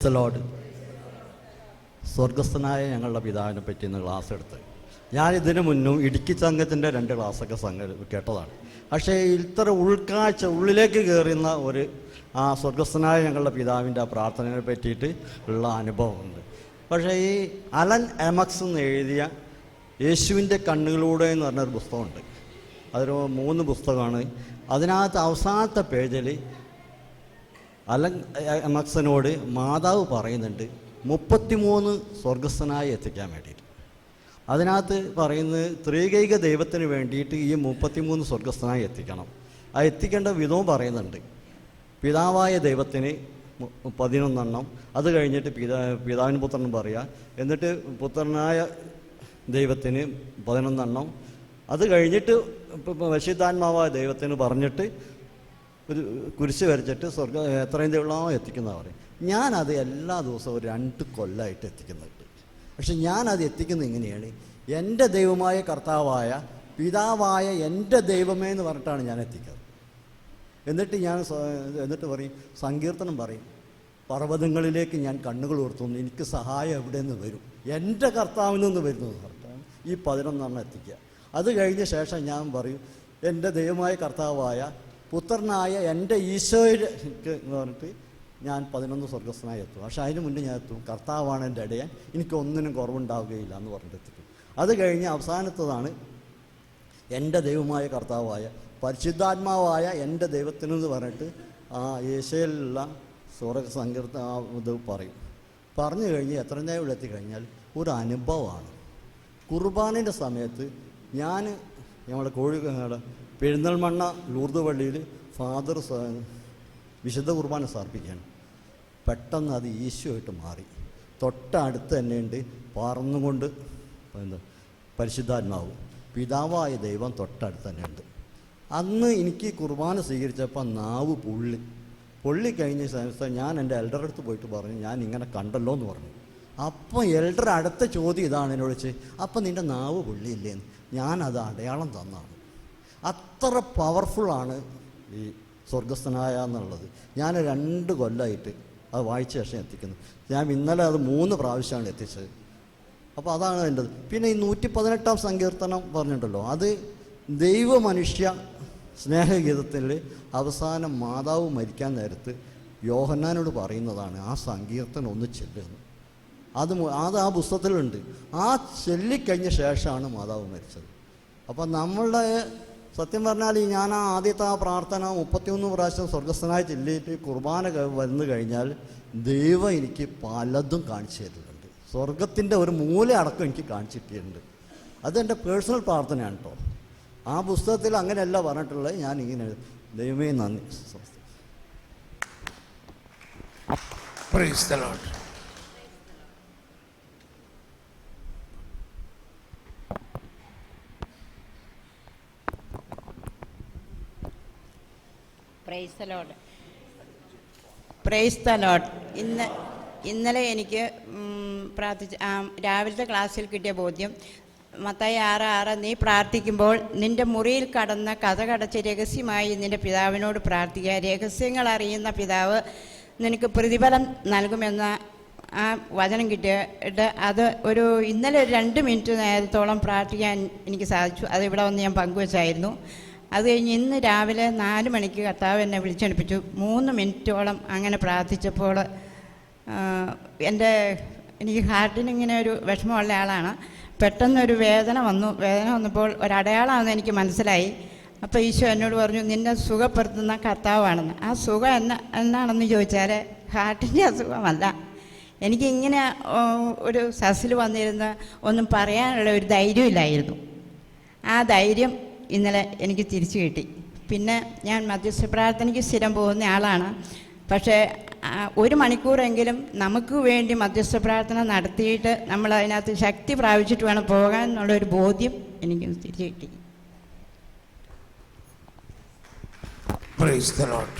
Lord. സ്വർഗസ്ഥനായ ഞങ്ങളുടെ പിതാവിനെ പറ്റി ഇന്ന് ക്ലാസ് എടുത്ത് ഞാൻ ഇതിനു മുന്നും ഇടുക്കി സംഘത്തിൻ്റെ 2 ക്ലാസ്സൊക്കെ കേട്ടതാണ്. പക്ഷേ ഇത്ര ഉൾക്കാഴ്ച ഉള്ളിലേക്ക് കയറുന്ന ഒരു സ്വർഗസ്ഥനായ ഞങ്ങളുടെ പിതാവിൻ്റെ ആ പ്രാർത്ഥനയെ പറ്റിയിട്ട് ഉള്ള അനുഭവമുണ്ട്. പക്ഷേ ഈ അലൻ എമക്സ് എന്ന് എഴുതിയ യേശുവിൻ്റെ കണ്ണുകളിലൂടെ എന്ന് പറഞ്ഞൊരു പുസ്തകമുണ്ട്. അതൊരു 3 പുസ്തകമാണ്. അതിനകത്ത് അവസാനത്തെ പേജിൽ അലൻ എമക്സിനോട് മാതാവ് പറയുന്നുണ്ട് 33 സ്വർഗസ്ഥനായി എത്തിക്കാൻ വേണ്ടിയിട്ട്. അതിനകത്ത് പറയുന്നത് ത്രികൈക ദൈവത്തിന് വേണ്ടിയിട്ട് ഈ 33 സ്വർഗസ്ഥനായി എത്തിക്കണം. ആ എത്തിക്കേണ്ട വിധവും പറയുന്നുണ്ട്. പിതാവായ ദൈവത്തിന് 11 അത് കഴിഞ്ഞിട്ട് പിതാവിന് പുത്രനും പറയുക, എന്നിട്ട് പുത്രനായ ദൈവത്തിന് 11 അത് കഴിഞ്ഞിട്ട് പരിശുദ്ധാത്മാവായ ദൈവത്തിന് പറഞ്ഞിട്ട് ഒരു കുരിശ് വരച്ചിട്ട് എത്രയും ദൈവം എത്തിക്കുന്ന പറയും. ഞാനത് എല്ലാ ദിവസവും 2 കൊല്ലമായിട്ട് എത്തിക്കുന്നുണ്ട്. പക്ഷെ ഞാനത് എത്തിക്കുന്നത് ഇങ്ങനെയാണ്, എൻ്റെ ദൈവമായ കർത്താവായ പിതാവായ എൻ്റെ ദൈവമേ എന്ന് പറഞ്ഞിട്ടാണ് ഞാൻ എത്തിക്കുന്നത്. എന്നിട്ട് പറയും, സങ്കീർത്തനം പറയും, പർവ്വതങ്ങളിലേക്ക് ഞാൻ കണ്ണുകൾ ഉയർത്തുന്നു, എനിക്ക് സഹായം എവിടെ നിന്ന് വരും, എൻ്റെ കർത്താവിൽ നിന്ന് വരുന്നത് പറഞ്ഞിട്ടാണ് ഈ 11 എത്തിക്കുക. അത് കഴിഞ്ഞ ശേഷം ഞാൻ പറയും, എൻ്റെ ദൈവമായ കർത്താവായ പുത്രനായ എൻ്റെ ഈശോയ്ക്ക് എന്ന് പറഞ്ഞിട്ട് ഞാൻ 11 സ്വർഗസ്ഥനായി എത്തും. പക്ഷെ അതിന് മുന്നേ ഞാൻ എത്തും, കർത്താവാണ് എൻ്റെ ഇടയൻ, എനിക്ക് ഒന്നിനും കുറവുണ്ടാവുകയില്ല എന്ന് പറഞ്ഞിട്ട് എത്തിക്കും. അത് കഴിഞ്ഞ് അവസാനത്തതാണ് എൻ്റെ ദൈവമായ കർത്താവായ പരിശുദ്ധാത്മാവായ എൻ്റെ ദൈവത്തിനെന്ന് പറഞ്ഞിട്ട് യേശയിലുള്ള സ്വർഗ സങ്കീർത്തന ഇത് പറയും. പറഞ്ഞു കഴിഞ്ഞ് എത്ര നേരം എത്തിക്കഴിഞ്ഞാൽ ഒരു അനുഭവമാണ്. കുർബാനയുടെ സമയത്ത് ഞങ്ങളുടെ കോഴിക്കോട് പെരിന്തൽമണ്ണ ലൂർദ് പള്ളിയിൽ ഫാദർ വിശുദ്ധ കുർബാന സമർപ്പിക്കുകയാണ്. പെട്ടെന്ന് അത് ഈശോയായിട്ട് മാറി. തൊട്ടടുത്ത് തന്നെയുണ്ട് പറന്നുകൊണ്ട് പരിശുദ്ധാത്മാവും പിതാവായ ദൈവം തൊട്ടടുത്ത് തന്നെയുണ്ട്. അന്ന് എനിക്ക് കുർബാന സ്വീകരിച്ചപ്പോൾ നാവ് പൊള്ളി കഴിഞ്ഞ സമയത്ത് ഞാൻ എൻ്റെ എൽഡറെ അടുത്ത് പോയിട്ട് പറഞ്ഞു, ഞാൻ ഇങ്ങനെ കണ്ടല്ലോ എന്ന് പറഞ്ഞു. അപ്പം എൽഡർ അടുത്ത ചോദ്യം ഇതാണ് എന്നോട് വെച്ച്, അപ്പം നിൻ്റെ നാവ് പൊള്ളിയില്ലേന്ന്. ഞാനത് അടയാളം തന്നാണ്. അത്ര പവർഫുള്ളാണ് ഈ സ്വർഗസ്ഥനായ എന്നുള്ളത്. ഞാൻ 2 കൊല്ലമായിട്ട് അത് വായിച്ച ശേഷം എത്തിക്കുന്നത്. ഞാൻ ഇന്നലെ അത് 3 പ്രാവശ്യമാണ് എത്തിച്ചത്. അപ്പോൾ അതാണ് എൻ്റെ. പിന്നെ ഈ 118 സങ്കീർത്തനം പറഞ്ഞിട്ടുണ്ടല്ലോ, അത് ദൈവ മനുഷ്യ സ്നേഹഗീതത്തിൽ അവസാനം മാതാവ് മരിക്കാൻ നേരത്ത് യോഹന്നാനോട് പറയുന്നതാണ്, ആ സങ്കീർത്തനം ഒന്ന് ചെല്ലുന്നു. അത് ആ പുസ്തകത്തിലുണ്ട്. ആ ചൊല്ലിക്കഴിഞ്ഞ ശേഷമാണ് മാതാവ് മരിച്ചത്. അപ്പം നമ്മളുടെ സത്യം പറഞ്ഞാൽ ഞാൻ ആദ്യത്തെ പ്രാർത്ഥന 33 പ്രാവശ്യം സ്വർഗസ്ഥനായി ചൊല്ലിയിട്ട് കുർബാന വന്നു കഴിഞ്ഞാൽ ദൈവം എനിക്ക് പലതും കാണിച്ചു തരുന്നുണ്ട്. സ്വർഗത്തിൻ്റെ ഒരു മൂല അടക്കം എനിക്ക് കാണിച്ചിട്ടുണ്ട്. അതെൻ്റെ പേഴ്സണൽ പ്രാർത്ഥനയാണ് കേട്ടോ. ആ പുസ്തകത്തിൽ അങ്ങനെയല്ല പറഞ്ഞിട്ടുള്ളത്. ഞാൻ ഇങ്ങനെ ദൈവമേ നന്ദി. Praise the Lord. Praise the Lord. ഇന്നലെ എനിക്ക് രാവിലത്തെ ക്ലാസ്സിൽ കിട്ടിയ ബോധ്യം, മത്തായി 6:6, നീ പ്രാർത്ഥിക്കുമ്പോൾ നിൻ്റെ മുറിയിൽ കടന്ന കതകടച്ച് രഹസ്യമായി നിൻ്റെ പിതാവിനോട് പ്രാർത്ഥിക്കുക, രഹസ്യങ്ങൾ അറിയുന്ന പിതാവ് നിനക്ക് പ്രതിഫലം നൽകുമെന്ന ആ വചനം കിട്ടിയിട്ട് അത് ഇന്നലെ 2 മിനിറ്റ് നേരത്തോളം പ്രാർത്ഥിക്കാൻ എനിക്ക് സാധിച്ചു. അത് ഇവിടെ വന്ന് ഞാൻ പങ്കുവച്ചായിരുന്നു. അത് കഴിഞ്ഞ് ഇന്ന് രാവിലെ 4 മണിക്ക് കർത്താവ് എന്നെ വിളിച്ചെടുപ്പിച്ചു. 3 മിനിറ്റോളം അങ്ങനെ പ്രാർത്ഥിച്ചപ്പോൾ എനിക്ക് ഹാർട്ടിനിങ്ങനെ ഒരു വിഷമമുള്ള ആളാണ്. പെട്ടെന്നൊരു വേദന വന്നപ്പോൾ ഒരടയാളമാണെന്ന് എനിക്ക് മനസ്സിലായി. അപ്പോൾ ഈശോ എന്നോട് പറഞ്ഞു, നിന്നെ സുഖപ്പെടുത്തുന്ന കർത്താവാണെന്ന്. ആ സുഖം എന്നാണെന്ന് ചോദിച്ചാൽ ഹാർട്ടിൻ്റെ അസുഖമല്ല. എനിക്കിങ്ങനെ ഒരു സസിൽ വന്നിരുന്ന് ഒന്നും പറയാനുള്ള ഒരു ധൈര്യമില്ലായിരുന്നു. ആ ധൈര്യം ഇന്നലെ എനിക്ക് തിരിച്ചു കിട്ടി. പിന്നെ ഞാൻ മധ്യസ്ഥ പ്രാർത്ഥനയ്ക്ക് സ്ഥിരം പോകുന്ന ആളാണ്. പക്ഷേ 1 മണിക്കൂറെങ്കിലും നമുക്ക് വേണ്ടി മധ്യസ്ഥ പ്രാർത്ഥന നടത്തിയിട്ട് നമ്മൾ അതിനകത്ത് ശക്തി പ്രാപിച്ചിട്ട് വേണം പോകാൻ എന്നുള്ളൊരു ബോധ്യം എനിക്ക് തിരിച്ചു കിട്ടി. Praise the Lord.